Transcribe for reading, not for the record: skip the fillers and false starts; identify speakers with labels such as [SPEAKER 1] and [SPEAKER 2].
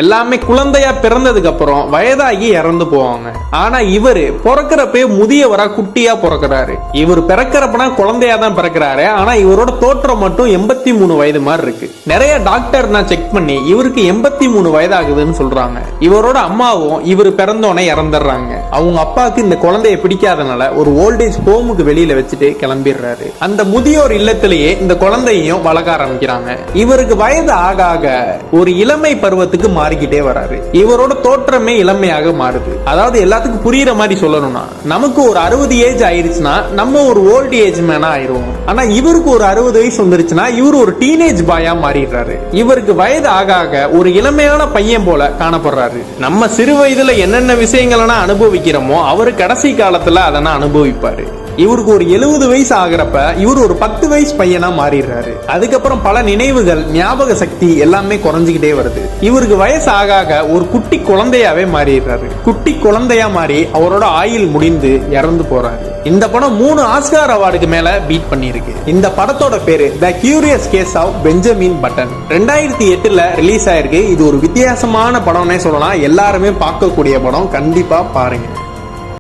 [SPEAKER 1] எல்லாமே குழந்தையா பிறந்ததுக்கு அப்புறம் வயதாகி இறந்து போவாங்க. ஆனா இவரு பிறக்கிறப்ப முதியவரா குட்டியா பிறக்கிறாரு. இவர் பிறக்கிறப்பனா குழந்தையா தான் பிறக்கிறாரு. ஆனா இவரோட தோற்றம் மட்டும் 83 வயது மாதிரி இருக்கு. நிறைய டாக்டர் நான் செக் பண்ணி இவருக்கு 83 வயது ஆகுதுன்னு சொல்றாங்க. இவரோட அம்மாவும் இவர் பிறந்தோடனே இறந்துடுறாங்க. அவங்க அப்பாவுக்கு இந்த குழந்தைய பிடிக்காதனால ஒரு ஓல்டேஜ் ஹோமுக்கு வெளியில வச்சுட்டு கிளம்பிடுறாரு. அந்த முதியோர் இல்லத்திலேயே இந்த குழந்தையும் வளர்க்க ஆரம்பிக்கிறாங்க. இவருக்கு வயது ஆக ஆக ஒரு இளமை பருவத்துக்கு மாறிக்கிட்டே வராரு. இவரோட தோற்றமே இளமையாக மாறுது. அதாவது எல்லாத்துக்கும் புரியுற மாதிரி சொல்லணும்னா, நமக்கு ஒரு 60 ஏஜ் ஆயிருச்சுன்னா நம்ம ஒரு ஓல்ட் ஏஜ் மேனா ஆயிருவோம். ஆனா இவருக்கு ஒரு 60 வயசு வந்துருச்சுன்னா இவர் ஒரு டீனேஜ் பாயா மாறிடுறாரு. இவருக்கு வயது ஆக ஆக ஒரு இளமையான பையன் போல காணப்படுறாரு. நம்ம சிறு வயதுல என்னென்ன விஷயங்களை அனுபவிக்கிறோமோ அவரு கடைசி காலத்துல அதெல்லாம் அனுபவிப்பாரு. இவருக்கு ஒரு 70 வயசு ஆகிறப்ப இவர் ஒரு 10 வயசு பையனா மாறிடுறாரு. அதுக்கப்புறம் பல நினைவுகள், ஞாபக சக்தி எல்லாமே குறைஞ்சுக்கிட்டே வருது. இவருக்கு வயசு ஆக ஆக ஒரு குட்டி குழந்தையாவே மாறிடுறாரு. குட்டி குழந்தையா மாறி அவரோட ஆயுள் முடிந்து இறந்து போறாரு. இந்த படம் 3 ஆஸ்கார் அவார்டுக்கு மேல பீட் பண்ணிருக்கு. இந்த படத்தோட பேரு the curious case of Benjamin Button. 2008ல ரிலீஸ் ஆயிருக்கு. இது ஒரு வித்தியாசமான படம்னே சொல்லலாம். எல்லாருமே பார்க்கக்கூடிய படம். கண்டிப்பா பாருங்க.